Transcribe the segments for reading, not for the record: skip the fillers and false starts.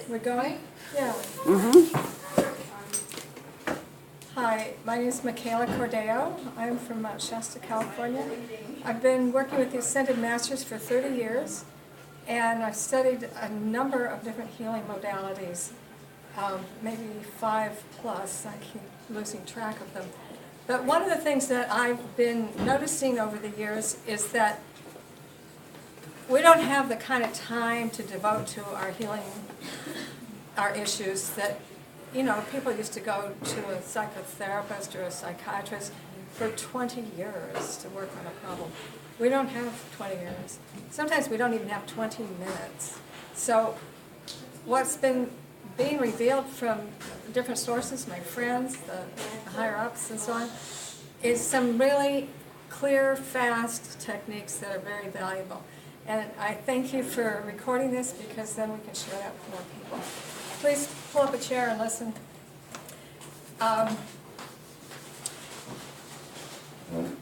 We're going? Yeah. Hi, my name is Mikaelah Cordeo. I'm from Mount Shasta, California. I've been working with the Ascended Masters for 30 years, and I've studied a number of different healing modalities, maybe 5 plus. I keep losing track of them. But one of the things that I've been noticing over the years is that we don't have the kind of time to devote to our healing, our issues that, you know, people used to go to a psychotherapist or a psychiatrist for 20 years to work on a problem. We don't have 20 years. Sometimes we don't even have 20 minutes. So what's been being revealed from different sources, my friends, the higher-ups and so on, is some really clear, fast techniques that are very valuable. And I thank you for recording this because then we can share that with more people. Please pull up a chair and listen.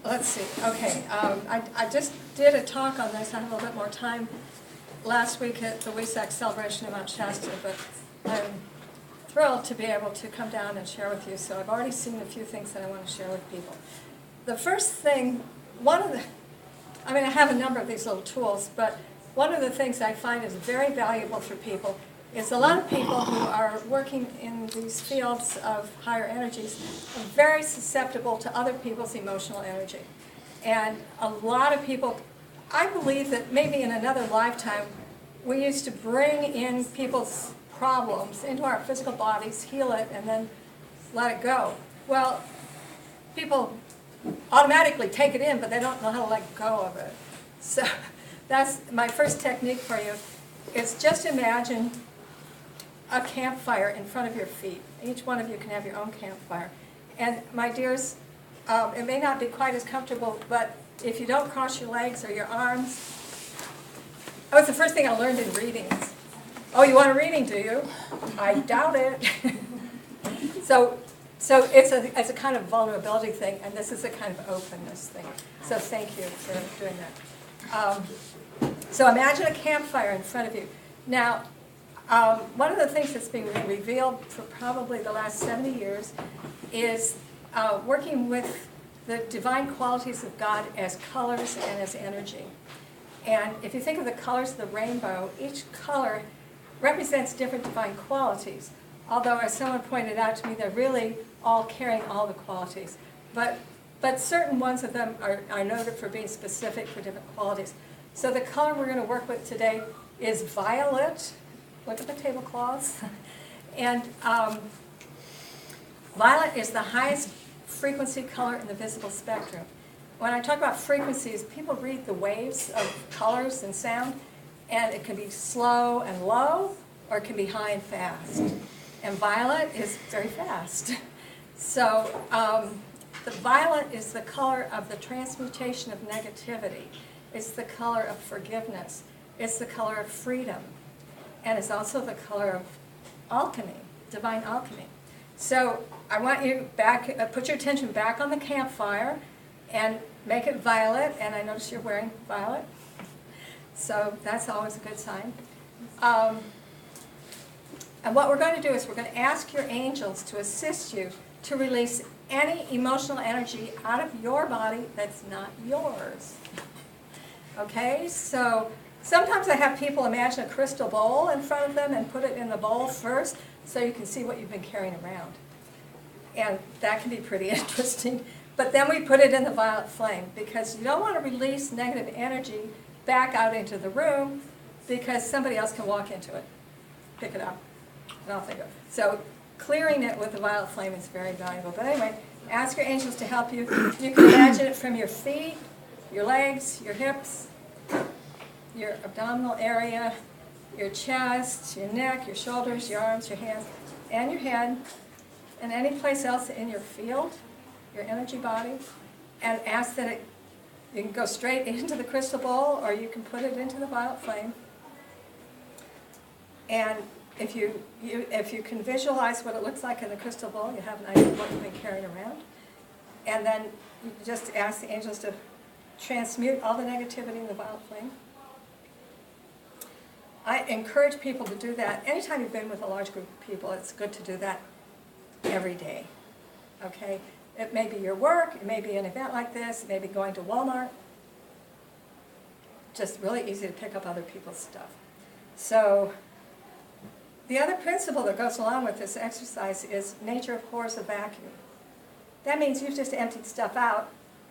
Let's see. Okay. I just did a talk on this. I have a little bit more time last week at the WESAC celebration in Mount Shasta, but I'm thrilled to be able to come down and share with you. So I've already seen a few things that I want to share with people. The first thing, I have a number of these little tools, but one of the things I find is very valuable for people is a lot of people who are working in these fields of higher energies are very susceptible to other people's emotional energy. And a lot of people, I believe that maybe in another lifetime, we used to bring in people's problems into our physical bodies, heal it, and then let it go. Well, people automatically take it in, but they don't know how to let go of it. So that's my first technique for you. Is just imagine a campfire in front of your feet. Each one of you can have your own campfire. And my dears, it may not be quite as comfortable, but if you don't cross your legs or your arms, that was the first thing I learned in readings. Oh, you want a reading, do you? I doubt it. So it's a kind of vulnerability thing, and this is a kind of openness thing. So thank you for doing that. So imagine a campfire in front of you. Now, one of the things that's being revealed for probably the last 70 years is working with the divine qualities of God as colors and as energy. And if you think of the colors of the rainbow, each color represents different divine qualities. Although, as someone pointed out to me, they're really all carrying all the qualities. But certain ones of them are noted for being specific for different qualities. So the color we're going to work with today is violet. Look at the tablecloths. And violet is the highest frequency color in the visible spectrum. When I talk about frequencies, people read the waves of colors and sound, and it can be slow and low, or it can be high and fast. And violet is very fast. So the violet is the color of the transmutation of negativity. It's the color of forgiveness. It's the color of freedom. And it's also the color of alchemy, divine alchemy. So I want you put your attention back on the campfire and make it violet. And I notice you're wearing violet. So that's always a good sign. And what we're going to do is we're going to ask your angels to assist you to release any emotional energy out of your body that's not yours. Okay, so sometimes I have people imagine a crystal bowl in front of them and put it in the bowl first so you can see what you've been carrying around. And that can be pretty interesting. But then we put it in the violet flame because you don't want to release negative energy back out into the room because somebody else can walk into it, pick it up, and off they go. So clearing it with the violet flame is very valuable. But anyway, ask your angels to help you. You can imagine it from your feet, your legs, your hips, your abdominal area, your chest, your neck, your shoulders, your arms, your hands, and your head, and any place else in your field, your energy body, and ask that you can go straight into the crystal bowl or you can put it into the violet flame. And if you can visualize what it looks like in the crystal bowl, you have an idea of what you've been carrying around. And then you just ask the angels to transmute all the negativity in the violet flame. I encourage people to do that. Anytime you've been with a large group of people, it's good to do that every day, okay? It may be your work, it may be an event like this, it may be going to Walmart. Just really easy to pick up other people's stuff. So the other principle that goes along with this exercise is nature abhors a vacuum. That means you've just emptied stuff out,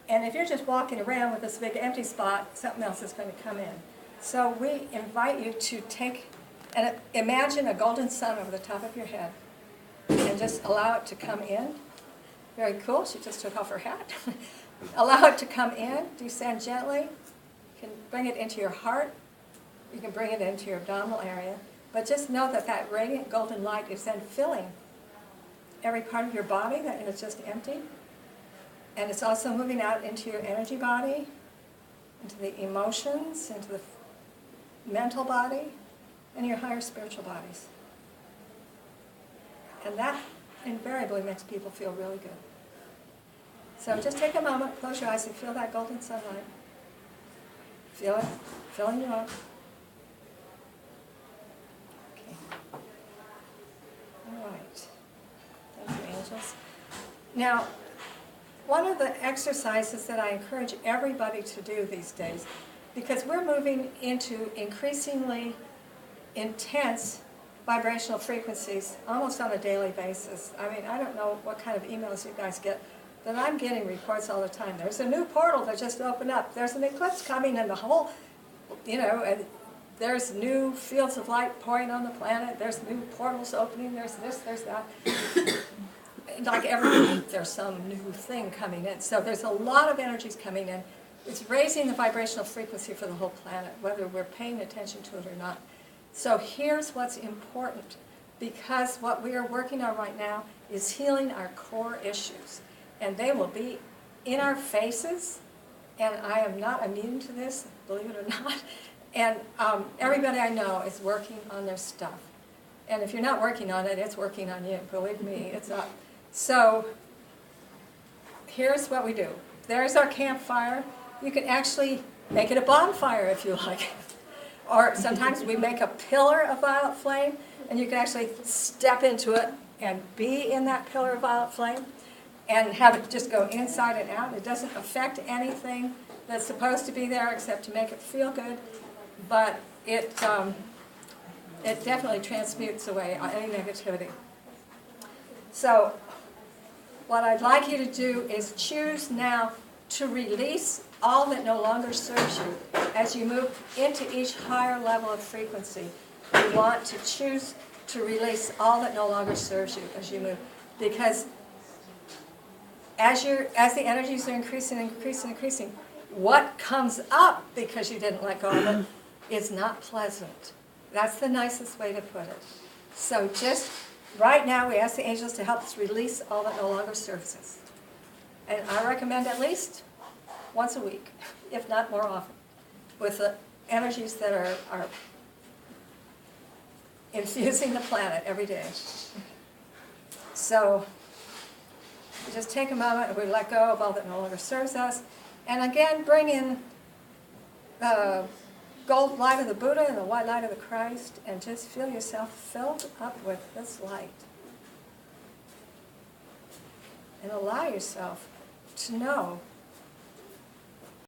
and if you're just walking around with this big empty spot, something else is going to come in. So we invite you to take and imagine a golden sun over the top of your head and just allow it to come in. Very cool. She just took off her hat. Allow it to come in, descend gently. You can bring it into your heart. You can bring it into your abdominal area. But just know that that radiant golden light is then filling every part of your body that is just empty. And it's also moving out into your energy body, into the emotions, into the mental body, and your higher spiritual bodies. And that invariably makes people feel really good. So just take a moment, close your eyes, and feel that golden sunlight. Feel it filling you up. Okay. All right. Thank you, angels. Now, one of the exercises that I encourage everybody to do these days, because we're moving into increasingly intense vibrational frequencies almost on a daily basis. I mean, I don't know what kind of emails you guys get, but I'm getting reports all the time. There's a new portal that just opened up. There's an eclipse coming, and the whole, and there's new fields of light pouring on the planet. There's new portals opening. There's this, there's that. Like every week, there's some new thing coming in. So there's a lot of energies coming in. It's raising the vibrational frequency for the whole planet, whether we're paying attention to it or not. So here's what's important, because what we are working on right now is healing our core issues. And they will be in our faces, and I am not immune to this, believe it or not. And everybody I know is working on their stuff. And if you're not working on it, it's working on you. Believe me, it's up. So here's what we do. There's our campfire. You can actually make it a bonfire if you like. Or sometimes we make a pillar of violet flame, and you can actually step into it and be in that pillar of violet flame and have it just go inside and out. It doesn't affect anything that's supposed to be there except to make it feel good, but it definitely transmutes away any negativity. So what I'd like you to do is choose now to release all that no longer serves you. As you move into each higher level of frequency, you want to choose to release all that no longer serves you as you move. Because as the energies are increasing, what comes up because you didn't let go of it is not pleasant. That's the nicest way to put it. So just right now, we ask the angels to help us release all that no longer serves us. And I recommend at least once a week, if not more often, with the energies that are infusing the planet every day. So we just take a moment and we let go of all that no longer serves us. And again, bring in the gold light of the Buddha and the white light of the Christ, and just feel yourself filled up with this light. And allow yourself to know